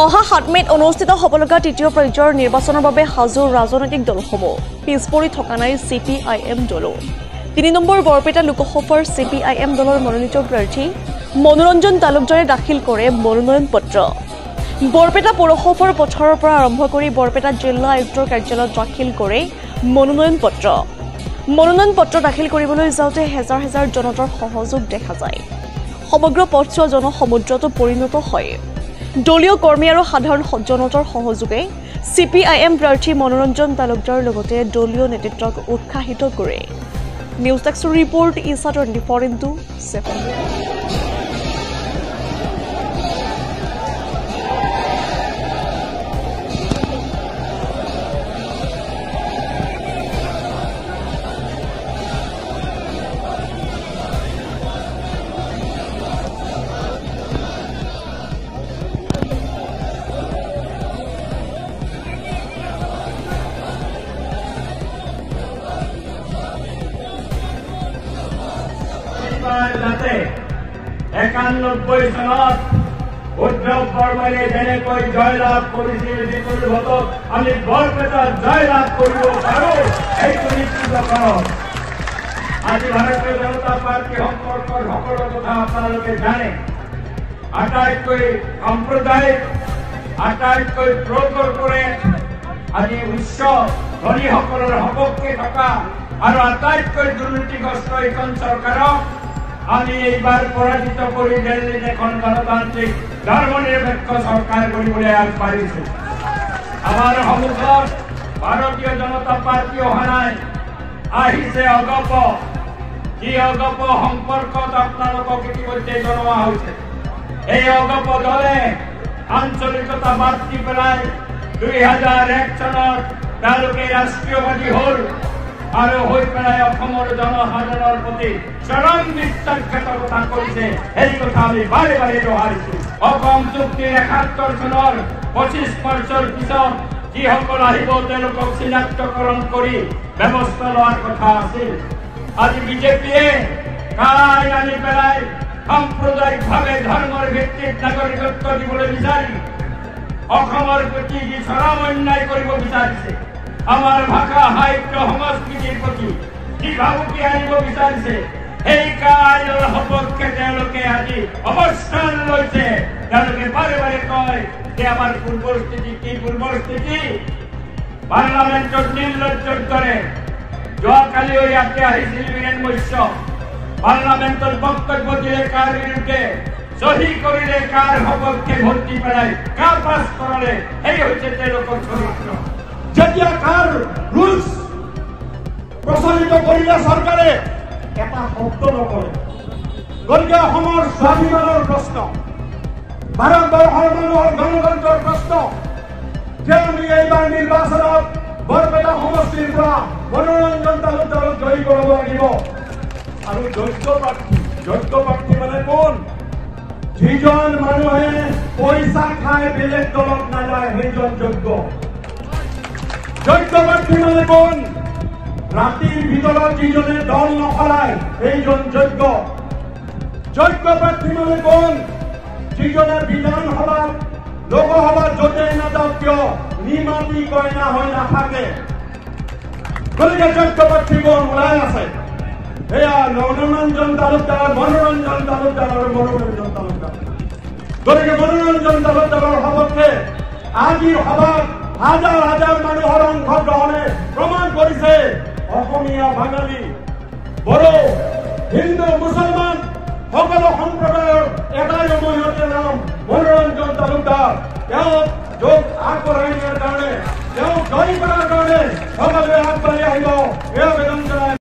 অহা 7 মে'ত অনুষ্ঠিত হ'বলগা তৃতীয় পৰ্যায়ৰ নিৰ্বাচনৰ বাবে সাজু ৰাজনৈতিক দলসমূহ পিছপৰি থকা নাই CPIM দলো 3 নম্বৰ বৰপেটা লোকসভাৰ CPIM দলৰ মনোনীত প্ৰাৰ্থী মনোৰঞ্জন তালুকদাৰে দাখিল কৰে মনোনয়ন পত্ৰ বৰপেটা পৌৰসভাৰ পথাৰৰ পৰা আৰম্ভ কৰি বৰপেটা জিলা আয়ুক্তৰ কাৰ্যালয়ত দাখিল কৰে মনোনয়ন পত্ৰ দাখিল কৰিবলৈ যাওঁতে হেজাৰ হেজাৰ জনতাৰ সহযোগ দেখা যায় সমগ্ৰ পথছোৱা জনসমুদ্ৰটো পৰিণত হয় দলীয় কৰ্মী আৰু সাধাৰণ জনতাৰ সহযোগে CPIM প্ৰাৰ্থী মনোৰঞ্জন তালুকদাৰ লগতে দলীয় নেতৃত্বক উৎসাহিত কৰে নিউজ ডেস্কৰ ৰিপৰ্ট ইছা 24/7 যাতে 91 চনত উদ্ধৱ বৰ্মাই যেনেকৈ জয়লাভ কৰিছিল বিপুলভাৱে আমি বৰপেটা জয়লাভ কৰিব পাৰোঁ এইটো নিশ্চিত কৰক আজি ভাৰতীয় জনতা পাৰ্টি সম্পৰ্কৰ সকলো কথা আপোনালোকে জানে আটাইতকৈ সাম্প্ৰদায়িক আটাইতকৈ প্ৰকৰ্পৰেট আজি উচ্চ ধনীসকলৰ সপক্ষে থকা আৰু আটাইতকৈ দুৰ্নীতিগ্ৰস্ত এখন চৰকাৰক আমি এইবাৰ পৰাজিত কৰি দিল্লীত এখন গণতান্ত্ৰিক ধৰ্মনিৰপেক্ষ চৰকাৰ কৰিবলৈ আগবাঢ়িছো আমাৰ সন্মুখত ভাৰতীয় জনতা পাৰ্টি অহা নাই আহিছে অগপ যি অগপ সম্পৰ্কত আপোনালোকক ইতিমধ্যে জনোৱা হৈছে এই অগপ দলে আঞ্চলিকতা বাদ দি পেলাই 2001 চনত তেওঁলোকে ৰাষ্ট্ৰীয়বাদী হ'ল আৰু হৈ পেলাই অসমৰ জনসাধাৰণৰ প্ৰতি চৰম বিশ্বাসঘাতকতা কৰিছে এই কথা আমি বাৰে বাৰে দোহাৰিছো অসম চুক্তিৰ 71 চনৰ 25 বছৰ পিছত যিসকল আহিব তেওঁলোকক চিনাক্তকৰণ কৰি ব্যৱস্থা লোৱাৰ কথা আছিল আজি বিজেপিয়ে কাই আনি পেলাই সাম্প্ৰদায়িকভাৱে ধৰ্মৰ ভিত্তিত নাগৰিকত্ব দিবলৈ বিচাৰি অসমৰ প্ৰতি যি চৰম অন্যায় কৰিব বিচাৰিছে আমাৰ ভাষা সাহিত্য সংস্কৃতিৰ প্ৰতি যি ভাবুকি আনিব বিচাৰিছে এই কাইলৰ সপক্ষে তেওঁলোকে আজি অৱস্থান লৈছে তেওঁলোকে বাৰে বাৰে কয় যে আমাৰ পূৰ্বৰ স্থিতি কি পূৰ্বৰ স্থিতি পাৰ্লামেণ্টত নিৰ্লজ্জৰ দৰে যোৱাকালিও ইয়াতে আহিছিল বীৰেন মৈশ্য পাৰ্লামেণ্টত বক্তব্য দিলে কাৰ বিৰুদ্ধে সহি কৰিলে কাৰ সপক্ষে ভোট দি পেলাই কাৰ পাছ কৰালে এই হৈছে তেওঁলোকৰ চৰিত্ৰ যেতিয়া কাৰ ৰুলছ প্ৰচলিত কৰিলে চৰকাৰে এটা শব্দ নকৰে গতিকে অসমৰ স্বাভিমানৰ প্ৰশ্ন ভাৰতবৰ্ষৰ মানুহৰ গণতন্ত্ৰৰ প্ৰশ্ন যে আমি এইবাৰ নিৰ্বাচনত বৰপেটা সমষ্টিৰ পৰা মনোৰঞ্জন তালুকদাৰক জয়ী কৰাব লাগিব আৰু যোগ্য প্ৰাৰ্থী মানে কোন যিজন মানুহে পইচা খাই বেলেগ দলত নাযায় সেইজন যোগ্য প্ৰাৰ্থী মানে কোন ৰাতিৰ ভিতৰত যিজনে দল নসলায় সেইজন যোগ্য প্ৰাৰ্থী মানে কোন যিজনে বিধানসভাত লোকসভাত য'তেই নাযাওক কিয় নিমাতি কইনা হৈ নাথাকে গতিকে যোগ্য প্ৰাৰ্থী কোন ওলাই আছে এয়া মনোৰঞ্জন তালুকদাৰ আৰু মনোৰঞ্জন তালুকদাৰ গতিকে মনোৰঞ্জন তালুকদাৰৰ সপক্ষে আজিৰ সভাত হাজাৰ হাজাৰ মানুহৰ অংশগ্ৰহণে প্ৰমাণ কৰিছে অসমীয়া বাঙালী বড়ো হিন্দু মুছলমান সকলো সম্প্ৰদায়ৰ এটাই মহিয়তে নাম মনোৰঞ্জন তালুকদাৰ তেওঁক যোগ আগবঢ়াই নিয়াৰ কাৰণে তেওঁক জয়ী কৰাৰ কাৰণে সকলোৱে আগবাঢ়ি আহিব এই আবেদন